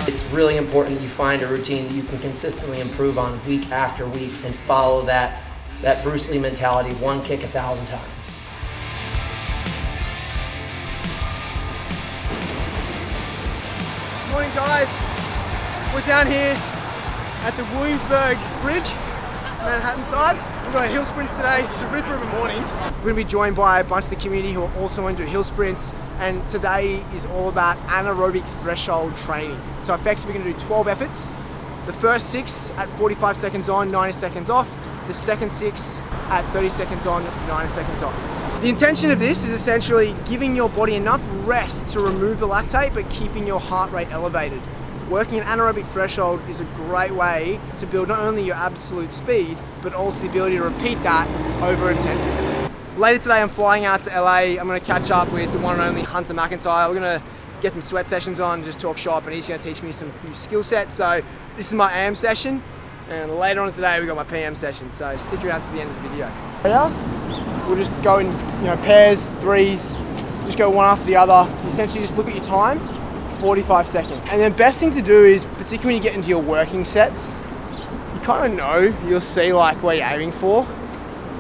It's really important that you find a routine that you can consistently improve on week after week and follow that Bruce Lee mentality, one kick 1,000 times. Morning guys, we're down here at the Williamsburg Bridge, Manhattan side. We've got hill sprints today. It's a ripper of a morning. We're going to be joined by a bunch of the community who are also going to do hill sprints, and today is all about anaerobic threshold training. So effectively we're going to do 12 efforts. The first 6 at 45 seconds on, 90 seconds off. The second 6 at 30 seconds on, 90 seconds off. The intention of this is essentially giving your body enough rest to remove the lactate but keeping your heart rate elevated. Working an anaerobic threshold is a great way to build not only your absolute speed but also the ability to repeat that over intensity. Later today I'm flying out to LA. I'm going to catch up with the one and only Hunter McIntyre. We're going to get some sweat sessions on, just talk shop, and he's going to teach me some few skill sets. So this is my AM session, and later on today we got my PM session, so stick around to the end of the video. We'll just go in pairs, threes, just go one after the other. You essentially just look at your time, 45 seconds. And then best thing to do is, particularly when you get into your working sets, you kind of know, you'll see like where you're aiming for.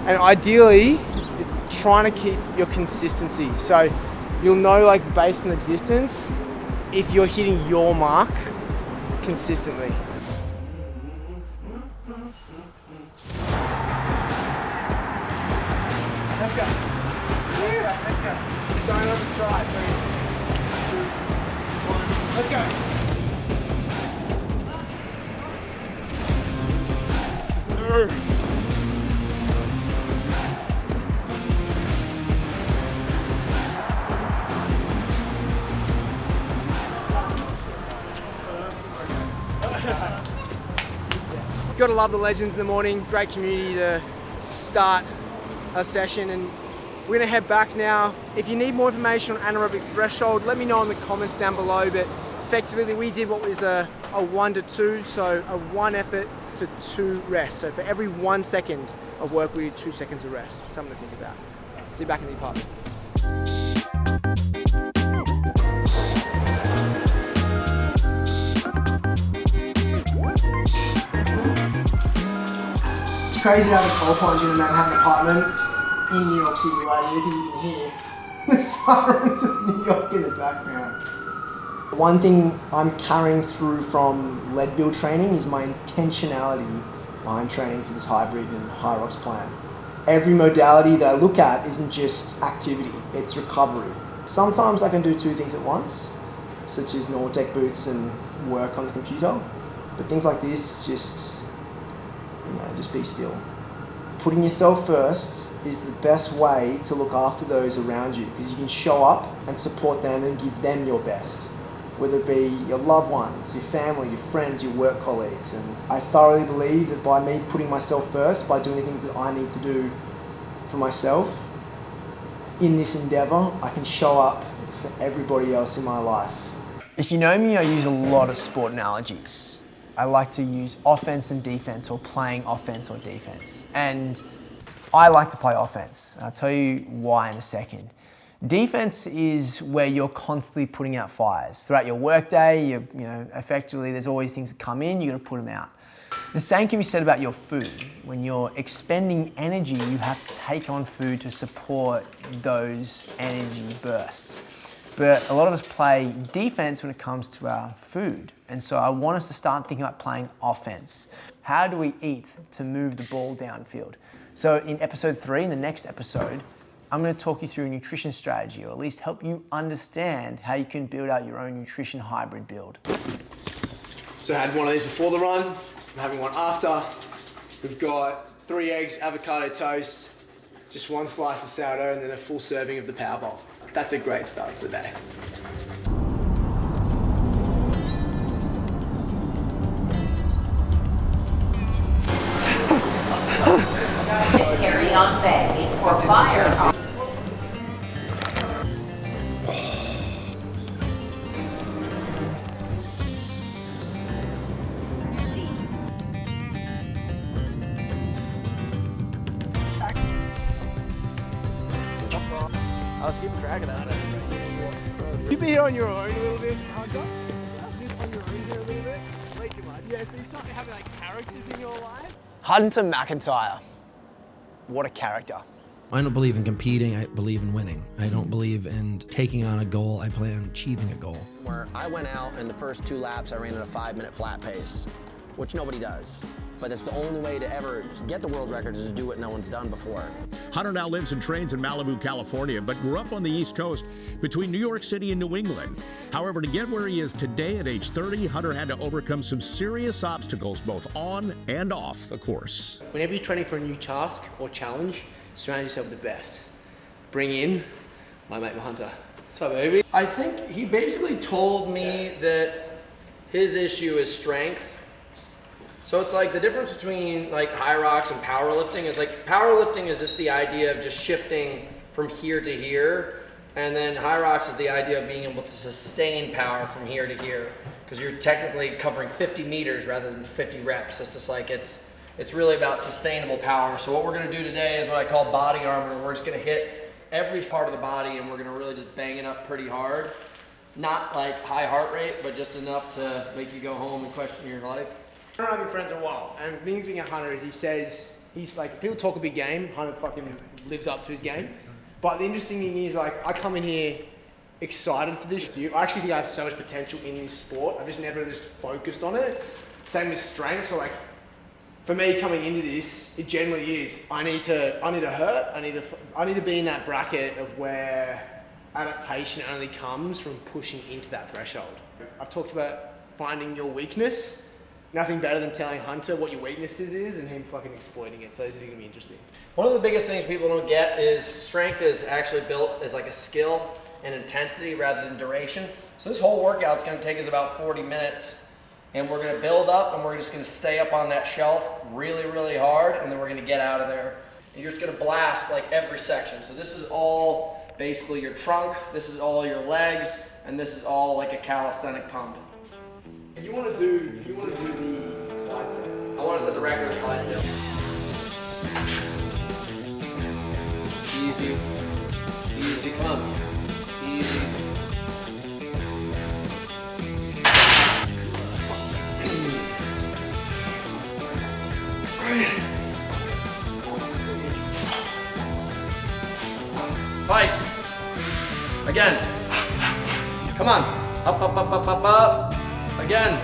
And ideally, you're trying to keep your consistency. So you'll know, like based on the distance, if you're hitting your mark consistently. Let's go. Let's go. Don't overstride. 3, 2, 1. Let's go. Gotta love the legends in the morning. Great community to start a session, and we're gonna head back now. If you need more information on anaerobic threshold, let me know in the comments down below. But effectively we did what was a 1 to 2, so a 1 effort to 2 rest. So for every 1 second of work we do 2 seconds of rest. Something to think about. See you back in the apartment. It's crazy to have a coal plunge in a Manhattan apartment in New York City right here, because you can hear the sirens of New York in the background. One thing I'm carrying through from Leadville training is my intentionality behind training for this hybrid and HYROX plan. Every modality that I look at isn't just activity, it's recovery. Sometimes I can do 2 things at once, such as Nortec boots and work on the computer, but things like this, just be still. Putting yourself first is the best way to look after those around you, because you can show up and support them and give them your best, whether it be your loved ones, your family, your friends, your work colleagues. And I thoroughly believe that by me putting myself first, by doing the things that I need to do for myself in this endeavor, I can show up for everybody else in my life. If you know me, I use a lot of sport analogies. I like to use offense and defense, or playing offense or defense. And I like to play offense. I'll tell you why in a second. Defense is where you're constantly putting out fires. Throughout your workday, effectively there's always things that come in, you gotta put them out. The same can be said about your food. When you're expending energy, you have to take on food to support those energy bursts. But a lot of us play defense when it comes to our food. And so I want us to start thinking about playing offense. How do we eat to move the ball downfield? So in episode 3, in the next episode, I'm going to talk you through a nutrition strategy, or at least help you understand how you can build out your own nutrition hybrid build. So I had one of these before the run, I'm having one after. We've got 3 eggs, avocado toast, just 1 slice of sourdough, and then a full serving of the Power Bowl. That's a great start for the day. Carry on bag for fire. I was keeping track of that. You've been here on your own a little bit, Hunter? Just on your own here Yeah, so you start having like characters in your life. Hunter McIntyre. What a character. I don't believe in competing, I believe in winning. I don't believe in taking on a goal, I plan on achieving a goal. Where I went out and the first 2 laps I ran at a 5-minute flat pace, which nobody does. But that's the only way to ever get the world record is to do what no one's done before. Hunter now lives and trains in Malibu, California, but grew up on the East Coast between New York City and New England. However, to get where he is today at age 30, Hunter had to overcome some serious obstacles both on and off the course. Whenever you're training for a new task or challenge, surround yourself with the best. Bring in my mate Hunter. What's up, baby? I think he basically told me that his issue is strength. So it's like the difference between like HYROX and powerlifting is like powerlifting is just the idea of just shifting from here to here, and then HYROX is the idea of being able to sustain power from here to here because you're technically covering 50 meters rather than 50 reps. It's just like it's really about sustainable power. So what we're gonna do today is what I call body armor. We're just gonna hit every part of the body and we're gonna really just bang it up pretty hard. Not like high heart rate, but just enough to make you go home and question your life. I don't know, I've been friends a while, and the thing at Hunter is he says, he's like, people talk a big game, Hunter fucking lives up to his game. But the interesting thing is like, I come in here excited for this. I actually think I have so much potential in this sport. I've just never just focused on it. Same with strength, so like, for me coming into this, it generally is, I need to hurt, I need to be in that bracket of where adaptation only comes from pushing into that threshold. I've talked about finding your weakness. Nothing better than telling Hunter what your weaknesses is and him fucking exploiting it. So this is gonna be interesting. One of the biggest things people don't get is strength is actually built as like a skill and intensity rather than duration. So this whole workout's gonna take us about 40 minutes and we're gonna build up and we're just gonna stay up on that shelf really, really hard and then we're gonna get out of there. And you're just gonna blast like every section. So this is all basically your trunk, this is all your legs, and this is all like a calisthenic pump. You want to do the Clydesdale. I want to set the record with Clydesdale. Easy. Easy, come on. Easy. Fight. Again. Come on. Up, up, up, up, up, up. Again.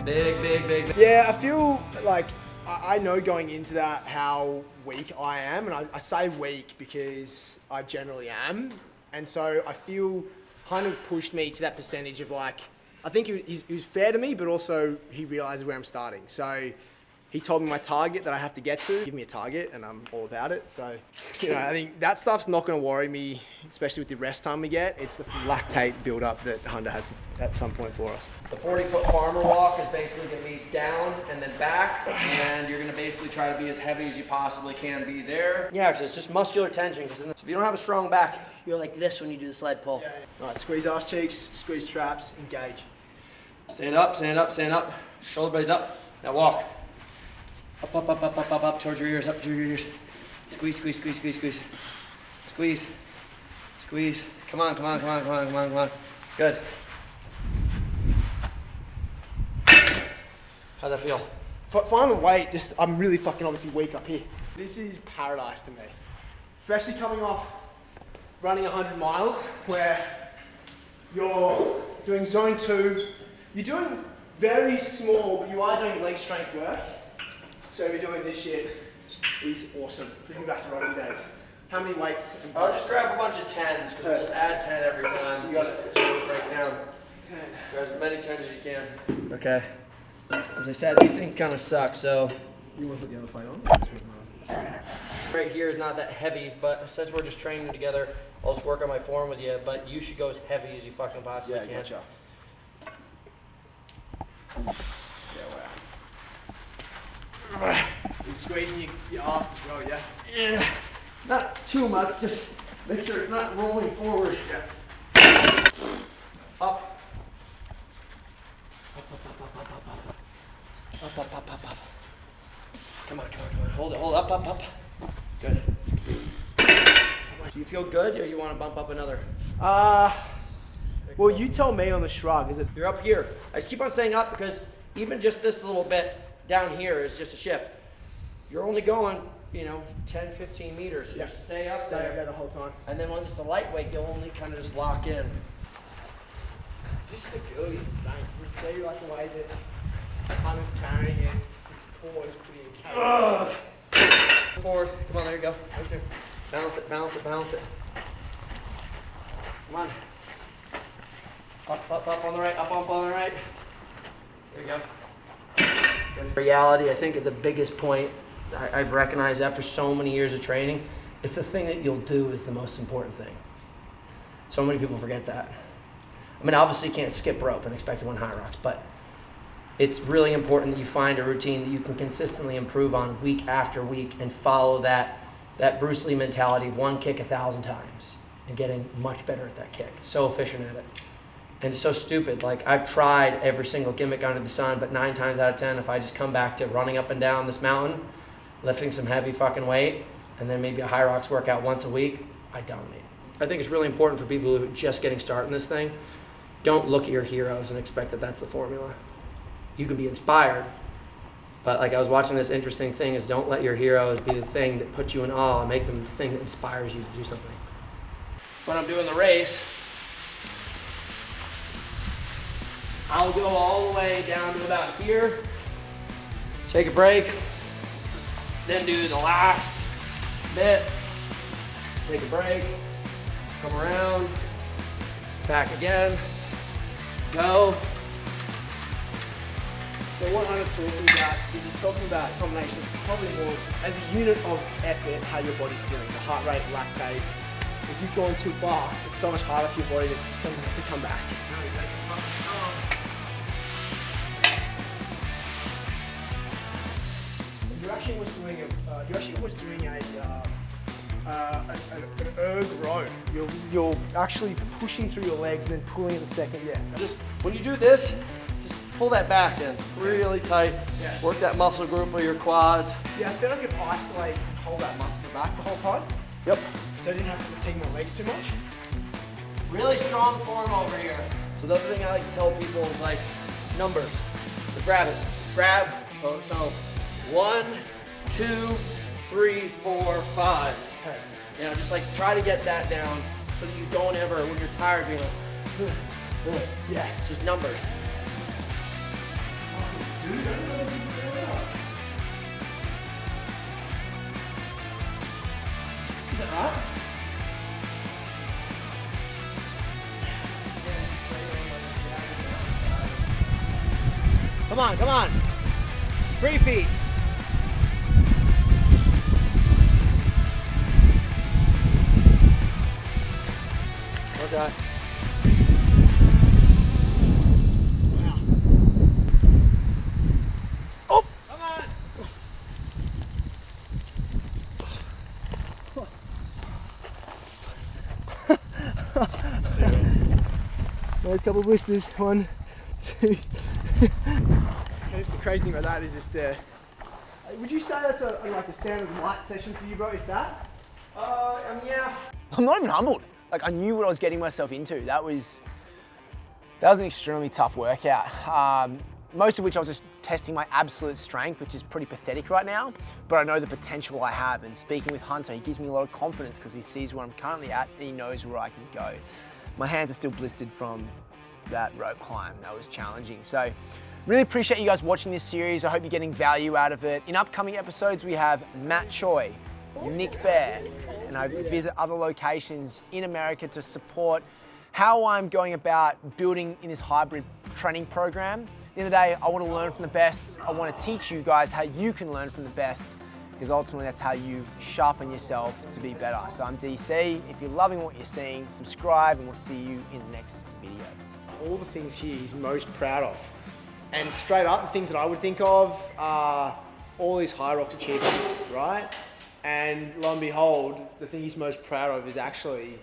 Big, big, big, big. Yeah, I feel like I know going into that how weak I am, and I say weak because I generally am, and so I feel kind of pushed me to that percentage of like, I think he was fair to me, but also he realizes where I'm starting. So he told me my target that I have to get to, give me a target, and I'm all about it. So, you know, I think that stuff's not going to worry me, especially with the rest time we get. It's the lactate build-up that Hunter has at some point for us. The 40-foot farmer walk is basically going to be down and then back, and you're going to basically try to be as heavy as you possibly can be there. Yeah, because it's just muscular tension. So if you don't have a strong back, you're like this when you do the sled pull. Yeah. All right, squeeze ass cheeks, squeeze traps, engage. Stand up, stand up, stand up. Shoulder blades up. Now walk. Up, up, up, up, up, up, up, towards your ears, up to your ears. Squeeze, squeeze, squeeze, squeeze, squeeze. Squeeze. Squeeze. Come on, come on, come on, come on, come on, come on. Good. How'd that feel? Find the weight, just, I'm really fucking obviously weak up here. This is paradise to me. Especially coming off running 100 miles, where you're doing zone 2. You're doing very small, but you are doing leg strength work. So if you're doing this shit, is awesome. Bring me back to running days. How many weights? I'll just grab a bunch of 10s, because we'll just add 10 every time. Just break down. 10. Grab as many 10s as you can. Okay. As I said, these things kind of suck, so. You want to put the other plate on? Right here is not that heavy, but since we're just training together, I'll just work on my form with you, but you should go as heavy as you fucking possibly can. Gotcha. You're squeezing your ass as well, yeah? Yeah. Not too much, just make sure it's not rolling forward. Yeah. Up. Up, up, up, up, up, up, up. Up, up, up, up, up. Come on, come on, come on. Hold it, hold it, up, up, up. Good. Do you feel good, or you want to bump up another? Well, you tell me on the shrug, is it? You're up here. I just keep on saying up because even just this little bit down here is just a shift. You're only going, you know, 10, 15 meters. So just stay up there the whole time. And then when it's a lightweight, you'll only kind of just lock in. Just stability and strength. You can see like the way that Hunter's carrying it. His core is pretty engaged. Forward. Come on, there you go. Okay. Balance it, balance it, balance it. Come on. Up on the right, up on the right. There you go. In reality, I think the biggest point I've recognized after so many years of training, it's the thing that you'll do is the most important thing. So many people forget that. I mean, obviously you can't skip rope and expect to win HYROX, but it's really important that you find a routine that you can consistently improve on week after week and follow that Bruce Lee mentality of one kick 1,000 times and getting much better at that kick. So efficient at it. And it's so stupid. Like, I've tried every single gimmick under the sun, but 9 times out of 10, if I just come back to running up and down this mountain, lifting some heavy fucking weight, and then maybe a HYROX workout once a week, I dominate. I think it's really important for people who are just getting started in this thing. Don't look at your heroes and expect that that's the formula. You can be inspired, but like I was watching this interesting thing is don't let your heroes be the thing that puts you in awe and make them the thing that inspires you to do something. When I'm doing the race, I'll go all the way down to about here, take a break, then do the last bit, take a break, come around, back again, go. So what Hunter's talking about is he's talking about a combination of probably more as a unit of effort how your body's feeling. So heart rate, lactate. If you've gone too far, it's so much harder for your body to come back. You actually was doing an erg row. You're actually pushing through your legs and then pulling at the second. Yeah. Just when you do this, just pull that back in really tight. Yeah. Work that muscle group of your quads. Yeah, I feel like I could isolate and hold that muscle back the whole time. Yep. So I didn't have to fatigue my legs too much. Really strong form over here. So the other thing I like to tell people is like numbers. So grab it. Grab. So 1, 2, 3, 4, 5. Okay. You know, just like try to get that down so that you don't ever, when you're tired, be like, Yeah. it's just numbers. Is that right? Come on, come on. 3 feet. Okay. Wow. Oh! Come on! There's a couple of blisters. 1, 2. That's the crazy thing about that is just would you say that's like a standard light session for you, bro, if that? I mean, yeah. I'm not even humbled. Like, I knew what I was getting myself into. That was an extremely tough workout. Most of which I was just testing my absolute strength, which is pretty pathetic right now, but I know the potential I have. And speaking with Hunter, he gives me a lot of confidence because he sees where I'm currently at and he knows where I can go. My hands are still blistered from that rope climb. That was challenging. So really appreciate you guys watching this series. I hope you're getting value out of it. In upcoming episodes, we have Matt Choi, Nick Bear, and I visit other locations in America to support how I'm going about building in this hybrid training program. At the end of the day, I want to learn from the best. I want to teach you guys how you can learn from the best, because ultimately that's how you sharpen yourself to be better. So I'm DC. If you're loving what you're seeing, subscribe and we'll see you in the next video. All the things here he's most proud of. And straight up, the things that I would think of are all these HYROX achievements, right? And lo and behold, the thing he's most proud of is actually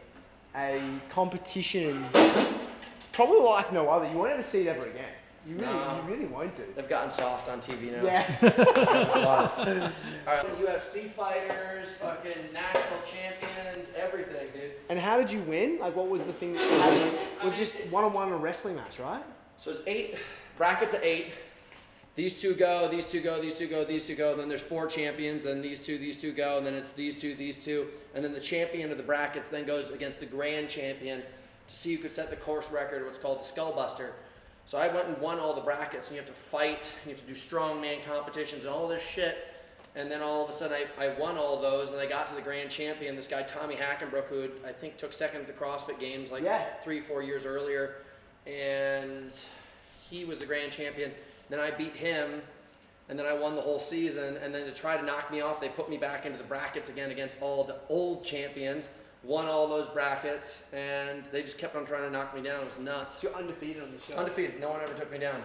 a competition, probably like no other. You won't ever see it ever again. You really won't do. They've gotten soft on TV now. Yeah. Alright, UFC fighters, fucking national champions, everything, dude. And how did you win? Like, what was the thing that you had? It was just one-on-one in a wrestling match, right? So it's 8 brackets of 8. these two go, these two go, these two go, these two go, and then there's 4 champions, and these two go, and then it's these two, and then the champion of the brackets then goes against the grand champion to see who could set the course record, what's called the Skullbuster. So I went and won all the brackets, and you have to fight, you have to do strongman competitions and all this shit. And then all of a sudden I won all those, and I got to the grand champion, this guy Tommy Hackenbrook, who I think took second at the CrossFit Games like 3-4 years earlier, and he was the grand champion. Then I beat him, and then I won the whole season, and then to try to knock me off, they put me back into the brackets again against all the old champions, won all those brackets, and they just kept on trying to knock me down. It was nuts. So you're undefeated on the show. Undefeated. No one ever took me down.